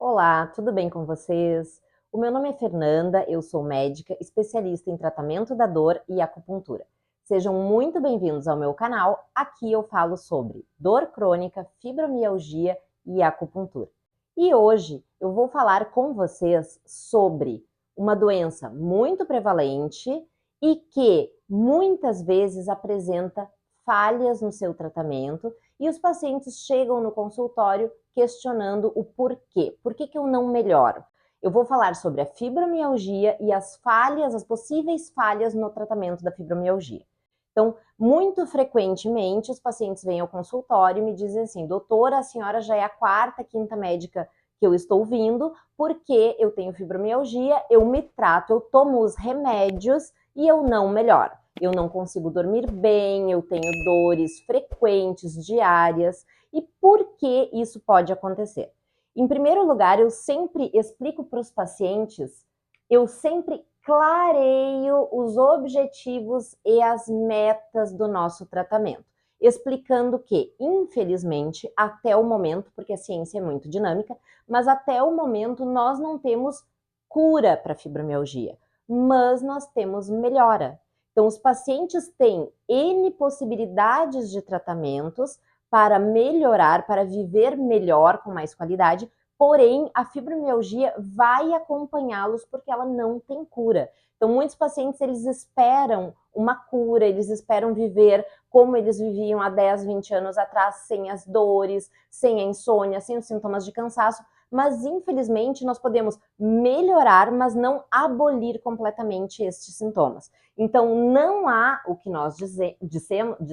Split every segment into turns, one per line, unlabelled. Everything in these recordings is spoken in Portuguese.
Olá, tudo bem com vocês? O meu nome é Fernanda, eu sou médica, especialista em tratamento da dor e acupuntura. Sejam muito bem-vindos ao meu canal. Aqui eu falo sobre dor crônica, fibromialgia e acupuntura. E hoje eu vou falar com vocês sobre uma doença muito prevalente e que muitas vezes apresenta falhas no seu tratamento e os pacientes chegam no consultório questionando o porquê. Por que eu não melhoro? Eu vou falar sobre a fibromialgia e as falhas, as possíveis falhas no tratamento da fibromialgia. Então, muito frequentemente, os pacientes vêm ao consultório e me dizem assim: doutora, a senhora já é a quarta, quinta médica que eu estou vindo, porque eu tenho fibromialgia, eu me trato, eu tomo os remédios e eu não melhoro. Eu não consigo dormir bem, eu tenho dores frequentes, diárias. E por que isso pode acontecer? Em primeiro lugar, eu sempre explico para os pacientes, eu sempre clareio os objetivos e as metas do nosso tratamento, explicando que, infelizmente, até o momento, porque a ciência é muito dinâmica, mas até o momento nós não temos cura para a fibromialgia, mas nós temos melhora. Então, os pacientes têm N possibilidades de tratamentos para melhorar, para viver melhor, com mais qualidade, porém, a fibromialgia vai acompanhá-los porque ela não tem cura. Então, muitos pacientes, eles esperam uma cura, eles esperam viver como eles viviam há 10, 20 anos atrás, sem as dores, sem a insônia, sem os sintomas de cansaço, mas infelizmente nós podemos melhorar, mas não abolir completamente estes sintomas. Então, não há o que nós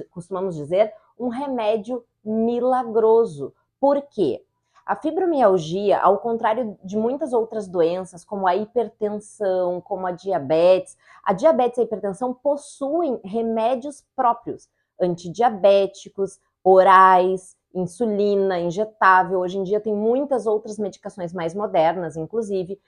costumamos dizer, um remédio milagroso. Por quê? A fibromialgia, ao contrário de muitas outras doenças, como a hipertensão, como a diabetes e a hipertensão possuem remédios próprios, antidiabéticos, orais, insulina, injetável. Hoje em dia tem muitas outras medicações mais modernas, inclusive.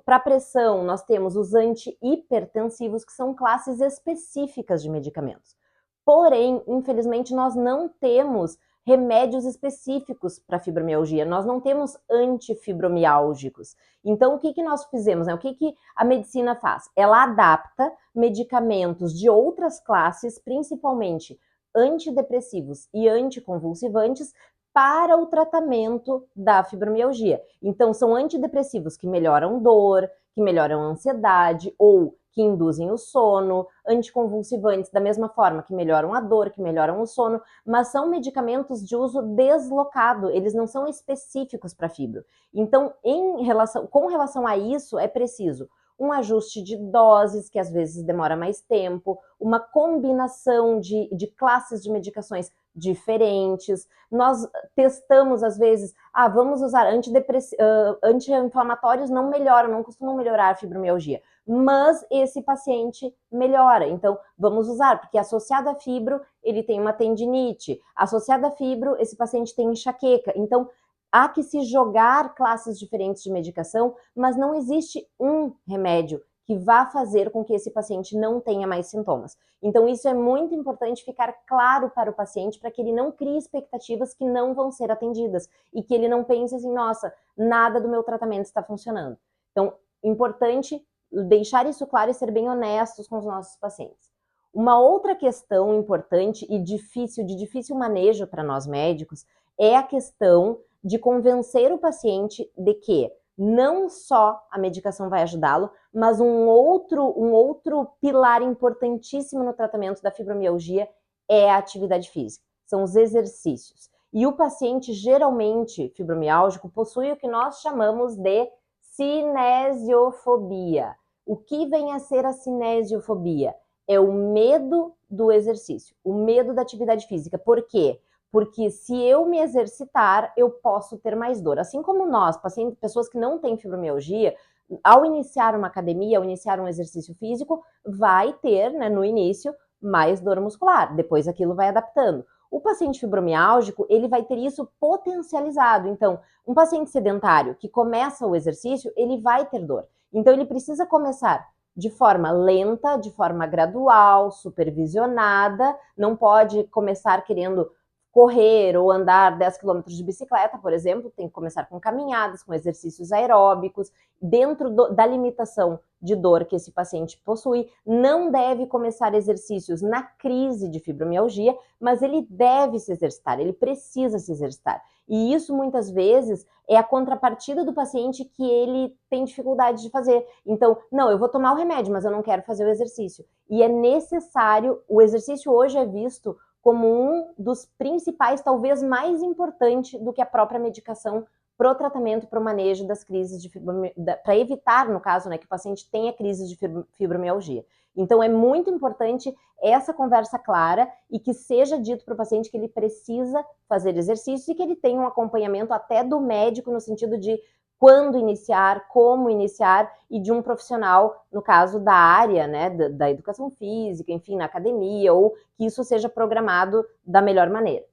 Para pressão, nós temos os antihipertensivos, que são classes específicas de medicamentos. Porém, infelizmente, nós não temos remédios específicos para fibromialgia, nós não temos antifibromiálgicos. Então, o que nós fizemos? O que a medicina faz? Ela adapta medicamentos de outras classes, principalmente antidepressivos e anticonvulsivantes, para o tratamento da fibromialgia. Então, são antidepressivos que melhoram dor, que melhoram a ansiedade ou que induzem o sono, anticonvulsivantes da mesma forma que melhoram a dor, que melhoram o sono, mas são medicamentos de uso deslocado, eles não são específicos para fibro. Então, com relação a isso, é preciso um ajuste de doses, que às vezes demora mais tempo, uma combinação de classes de medicações diferentes. Nós testamos, às vezes, vamos usar anti-inflamatórios, não melhoram, não costumam melhorar a fibromialgia, mas esse paciente melhora, então vamos usar, porque associado à fibro, ele tem uma tendinite, associado à fibro, esse paciente tem enxaqueca, então há que se jogar classes diferentes de medicação, mas não existe um remédio que vá fazer com que esse paciente não tenha mais sintomas. Então isso é muito importante ficar claro para o paciente, para que ele não crie expectativas que não vão ser atendidas e que ele não pense assim, nossa, nada do meu tratamento está funcionando. Então, importante deixar isso claro e ser bem honestos com os nossos pacientes. Uma outra questão importante e de difícil manejo para nós médicos é a questão de convencer o paciente de que não só a medicação vai ajudá-lo, mas um outro pilar importantíssimo no tratamento da fibromialgia é a atividade física, são os exercícios. E o paciente, geralmente fibromiálgico, possui o que nós chamamos de cinesiofobia. O que vem a ser a cinesiofobia? É o medo do exercício, o medo da atividade física. Por quê? Porque se eu me exercitar, eu posso ter mais dor. Assim como nós, pessoas que não têm fibromialgia, ao iniciar uma academia, ao iniciar um exercício físico, vai ter, no início, mais dor muscular. Depois aquilo vai adaptando. O paciente fibromiálgico, ele vai ter isso potencializado. Então, um paciente sedentário que começa o exercício, ele vai ter dor. Então, ele precisa começar de forma lenta, de forma gradual, supervisionada, não pode começar querendo correr ou andar 10 quilômetros de bicicleta, por exemplo, tem que começar com caminhadas, com exercícios aeróbicos, dentro da limitação de dor que esse paciente possui. Não deve começar exercícios na crise de fibromialgia, mas ele deve se exercitar, ele precisa se exercitar. E isso, muitas vezes, é a contrapartida do paciente que ele tem dificuldade de fazer. Então, não, eu vou tomar o remédio, mas eu não quero fazer o exercício. E é necessário, o exercício hoje é visto como um dos principais, talvez mais importante do que a própria medicação para o tratamento, para o manejo das crises de fibromialgia, para evitar, no caso, né, que o paciente tenha crises de fibromialgia. Então, é muito importante essa conversa clara e que seja dito para o paciente que ele precisa fazer exercícios e que ele tenha um acompanhamento até do médico no sentido de quando iniciar, como iniciar e de um profissional, no caso da área, né, da educação física, enfim, na academia, ou que isso seja programado da melhor maneira.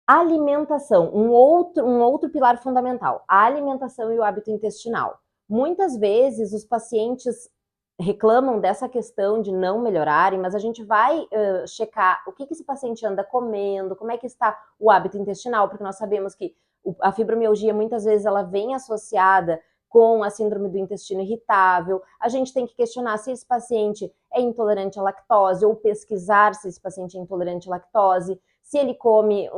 Alimentação, um outro pilar fundamental, a alimentação e o hábito intestinal. Muitas vezes os pacientes reclamam dessa questão de não melhorarem, mas a gente vai checar o que esse paciente anda comendo, como é que está o hábito intestinal, porque nós sabemos que a fibromialgia muitas vezes ela vem associada com a síndrome do intestino irritável. A gente tem que questionar se esse paciente é intolerante à lactose ou pesquisar se esse paciente é intolerante à lactose, se ele come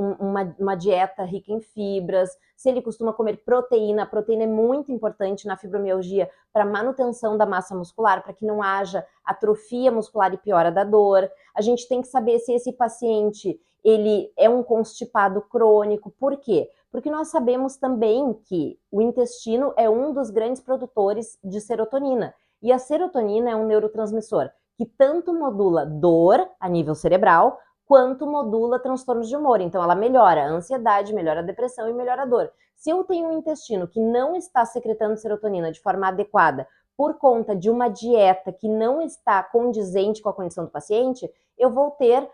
uma dieta rica em fibras, se ele costuma comer proteína. A proteína é muito importante na fibromialgia para manutenção da massa muscular, para que não haja atrofia muscular e piora da dor. A gente tem que saber se esse paciente ele é um constipado crônico. Por quê? Porque nós sabemos também que o intestino é um dos grandes produtores de serotonina. E a serotonina é um neurotransmissor que tanto modula dor a nível cerebral, quanto modula transtornos de humor. Então, ela melhora a ansiedade, melhora a depressão e melhora a dor. Se eu tenho um intestino que não está secretando serotonina de forma adequada por conta de uma dieta que não está condizente com a condição do paciente, eu vou ter,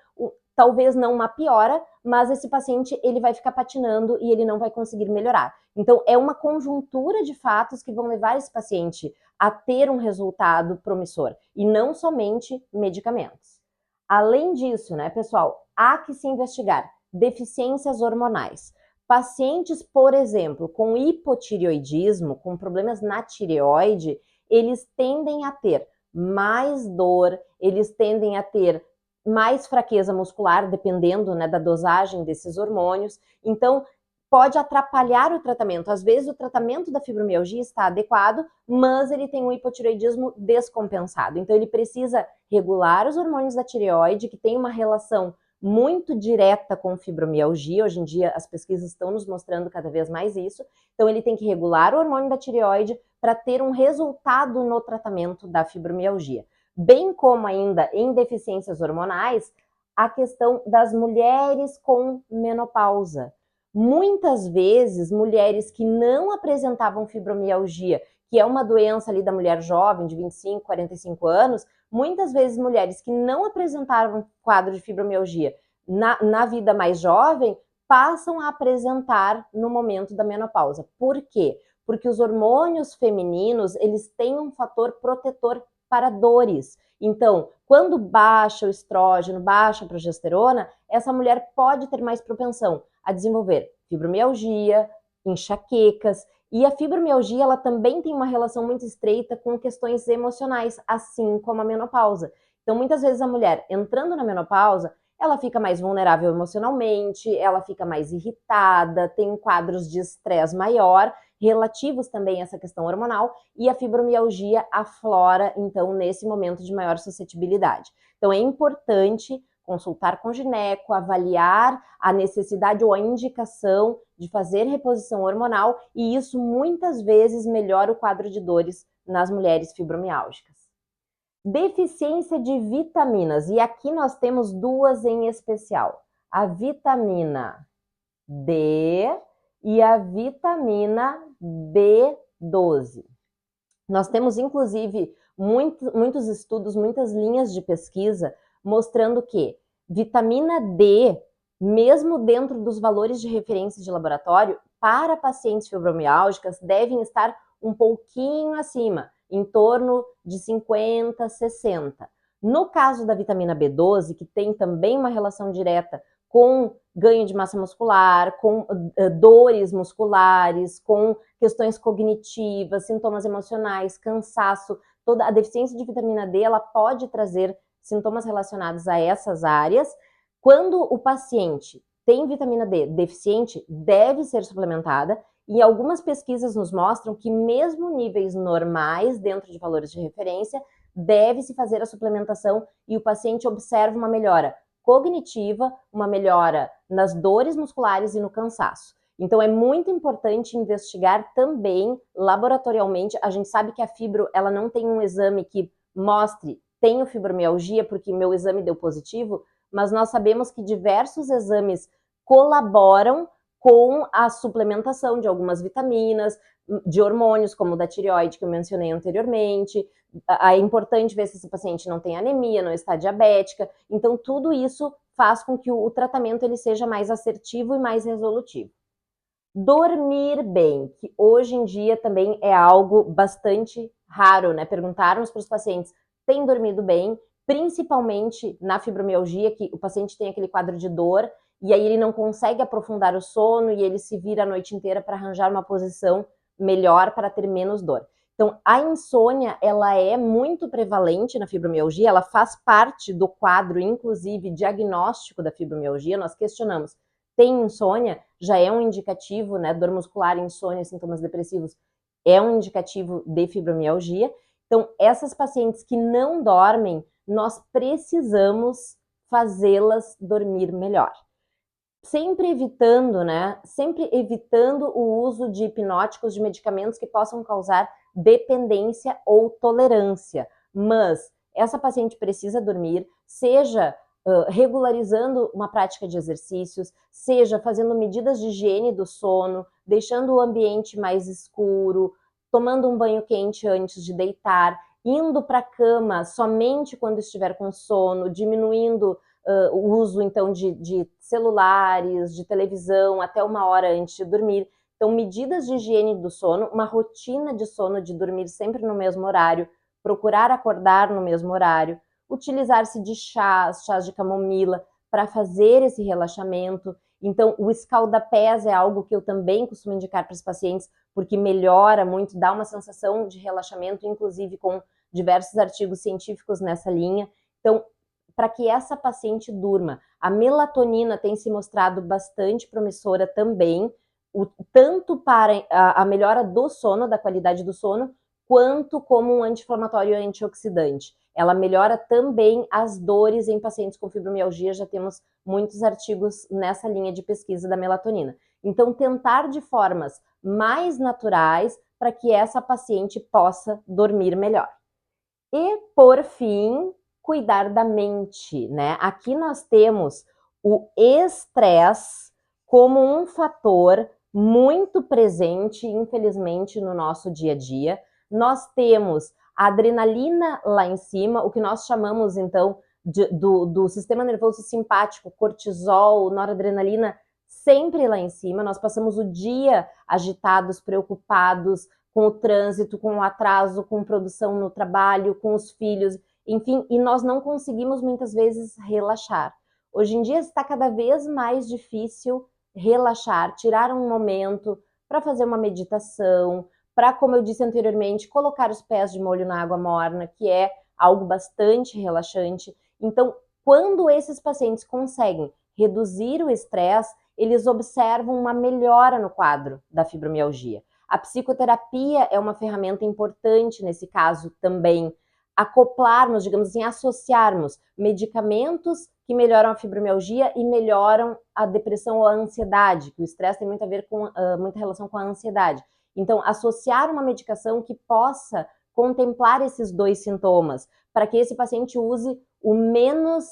talvez não uma piora, mas esse paciente ele vai ficar patinando e ele não vai conseguir melhorar. Então, é uma conjuntura de fatos que vão levar esse paciente a ter um resultado promissor, e não somente medicamentos. Além disso, né, pessoal, há que se investigar deficiências hormonais. Pacientes, por exemplo, com hipotireoidismo, com problemas na tireoide, eles tendem a ter mais dor, eles tendem a ter mais fraqueza muscular, dependendo, né, da dosagem desses hormônios. Então, pode atrapalhar o tratamento. Às vezes, o tratamento da fibromialgia está adequado, mas ele tem um hipotireoidismo descompensado. Então, ele precisa regular os hormônios da tireoide, que tem uma relação muito direta com fibromialgia. Hoje em dia, as pesquisas estão nos mostrando cada vez mais isso. Então, ele tem que regular o hormônio da tireoide para ter um resultado no tratamento da fibromialgia. Bem como ainda em deficiências hormonais, a questão das mulheres com menopausa. Muitas vezes, mulheres que não apresentavam fibromialgia, que é uma doença ali da mulher jovem, de 25, 45 anos, muitas vezes mulheres que não apresentavam quadro de fibromialgia na vida mais jovem, passam a apresentar no momento da menopausa. Por quê? Porque os hormônios femininos, eles têm um fator protetor para dores. Então, quando baixa o estrógeno, baixa a progesterona, essa mulher pode ter mais propensão a desenvolver fibromialgia, enxaquecas, e a fibromialgia ela também tem uma relação muito estreita com questões emocionais, assim como a menopausa. Então, muitas vezes a mulher entrando na menopausa, ela fica mais vulnerável emocionalmente, ela fica mais irritada, tem quadros de estresse maior, relativos também a essa questão hormonal, e a fibromialgia aflora, então, nesse momento de maior suscetibilidade. Então, é importante consultar com o gineco, avaliar a necessidade ou a indicação de fazer reposição hormonal, e isso muitas vezes melhora o quadro de dores nas mulheres fibromiálgicas. Deficiência de vitaminas, e aqui nós temos duas em especial, a vitamina D e a vitamina B12. Nós temos, inclusive, muitos estudos, muitas linhas de pesquisa mostrando que vitamina D, mesmo dentro dos valores de referência de laboratório, para pacientes fibromiálgicas, devem estar um pouquinho acima, em torno de 50, 60. No caso da vitamina B12, que tem também uma relação direta com ganho de massa muscular, com dores musculares, com questões cognitivas, sintomas emocionais, cansaço. Toda a deficiência de vitamina D, ela pode trazer sintomas relacionados a essas áreas. Quando o paciente tem vitamina D deficiente, deve ser suplementada, e algumas pesquisas nos mostram que mesmo níveis normais, dentro de valores de referência, deve-se fazer a suplementação e o paciente observa uma melhora cognitiva, uma melhora nas dores musculares e no cansaço. Então é muito importante investigar também laboratorialmente. A gente sabe que a fibro, ela não tem um exame que mostre tenho fibromialgia porque meu exame deu positivo, mas nós sabemos que diversos exames colaboram com a suplementação de algumas vitaminas, de hormônios, como o da tireoide, que eu mencionei anteriormente. É importante ver se esse paciente não tem anemia, não está diabética. Então, tudo isso faz com que o tratamento ele seja mais assertivo e mais resolutivo. Dormir bem, que hoje em dia também é algo bastante raro, né? Perguntarmos para os pacientes, tem dormido bem? Principalmente na fibromialgia, que o paciente tem aquele quadro de dor, e aí ele não consegue aprofundar o sono, e ele se vira a noite inteira para arranjar uma posição melhor para ter menos dor. Então, a insônia, ela é muito prevalente na fibromialgia, ela faz parte do quadro, inclusive, diagnóstico da fibromialgia. Nós questionamos, tem insônia? Já é um indicativo, né? Dor muscular, insônia, sintomas depressivos, é um indicativo de fibromialgia. Então, essas pacientes que não dormem, nós precisamos fazê-las dormir melhor. Sempre evitando, né? Sempre evitando o uso de hipnóticos, de medicamentos que possam causar dependência ou tolerância. Mas essa paciente precisa dormir, seja regularizando uma prática de exercícios, seja fazendo medidas de higiene do sono, deixando o ambiente mais escuro, tomando um banho quente antes de deitar, indo para a cama somente quando estiver com sono, diminuindo o uso, então, de celulares, de televisão, até 1 hora antes de dormir. Então, medidas de higiene do sono, uma rotina de sono, de dormir sempre no mesmo horário, procurar acordar no mesmo horário, utilizar-se de chás de camomila, para fazer esse relaxamento. Então, o escaldapés é algo que eu também costumo indicar para os pacientes, porque melhora muito, dá uma sensação de relaxamento, inclusive com diversos artigos científicos nessa linha. Então, para que essa paciente durma. A melatonina tem se mostrado bastante promissora também, tanto para a melhora do sono, da qualidade do sono, quanto como um anti-inflamatório e antioxidante. Ela melhora também as dores em pacientes com fibromialgia, já temos muitos artigos nessa linha de pesquisa da melatonina. Então, tentar de formas mais naturais para que essa paciente possa dormir melhor. E, por fim, cuidar da mente, né? Aqui nós temos o estresse como um fator muito presente, infelizmente, no nosso dia a dia. Nós temos a adrenalina lá em cima, o que nós chamamos, então, do sistema nervoso simpático, cortisol, noradrenalina, sempre lá em cima. Nós passamos o dia agitados, preocupados, com o trânsito, com o atraso, com produção no trabalho, com os filhos, enfim, e nós não conseguimos muitas vezes relaxar. Hoje em dia está cada vez mais difícil relaxar, tirar um momento para fazer uma meditação, para, como eu disse anteriormente, colocar os pés de molho na água morna, que é algo bastante relaxante. Então, quando esses pacientes conseguem reduzir o estresse, eles observam uma melhora no quadro da fibromialgia. A psicoterapia é uma ferramenta importante nesse caso também. Acoplarmos, digamos assim, associarmos medicamentos que melhoram a fibromialgia e melhoram a depressão ou a ansiedade, que o estresse tem muito a ver com muita relação com a ansiedade. Então, associar uma medicação que possa contemplar esses dois sintomas, para que esse paciente use o menos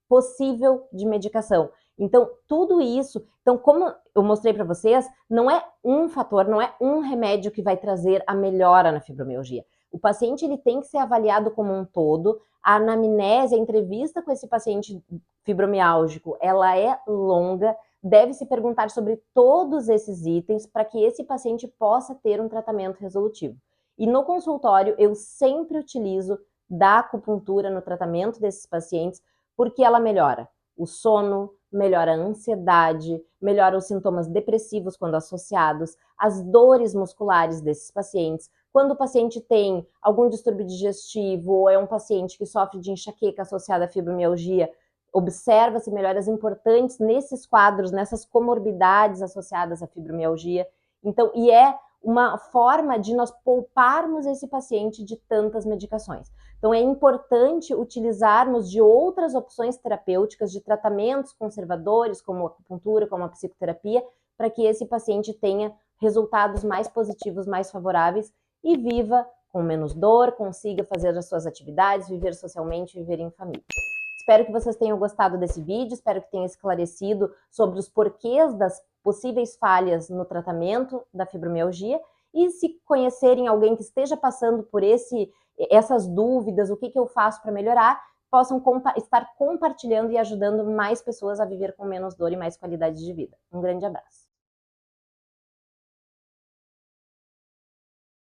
possível de medicação. Então, tudo isso, então, como eu mostrei para vocês, não é um fator, não é um remédio que vai trazer a melhora na fibromialgia. O paciente ele tem que ser avaliado como um todo. A anamnese, a entrevista com esse paciente fibromiálgico, ela é longa, deve se perguntar sobre todos esses itens para que esse paciente possa ter um tratamento resolutivo. E no consultório, eu sempre utilizo da acupuntura no tratamento desses pacientes, porque ela melhora o sono, melhora a ansiedade, melhora os sintomas depressivos quando associados, as dores musculares desses pacientes. Quando o paciente tem algum distúrbio digestivo ou é um paciente que sofre de enxaqueca associada à fibromialgia, observa-se melhoras importantes nesses quadros, nessas comorbidades associadas à fibromialgia. Então, e é uma forma de nós pouparmos esse paciente de tantas medicações. Então, é importante utilizarmos de outras opções terapêuticas, de tratamentos conservadores, como a acupuntura, como a psicoterapia, para que esse paciente tenha resultados mais positivos, mais favoráveis e viva com menos dor, consiga fazer as suas atividades, viver socialmente, viver em família. Espero que vocês tenham gostado desse vídeo, espero que tenha esclarecido sobre os porquês das possíveis falhas no tratamento da fibromialgia e se conhecerem alguém que esteja passando por essas dúvidas, o que eu faço para melhorar, possam estar compartilhando e ajudando mais pessoas a viver com menos dor e mais qualidade de vida. Um grande abraço.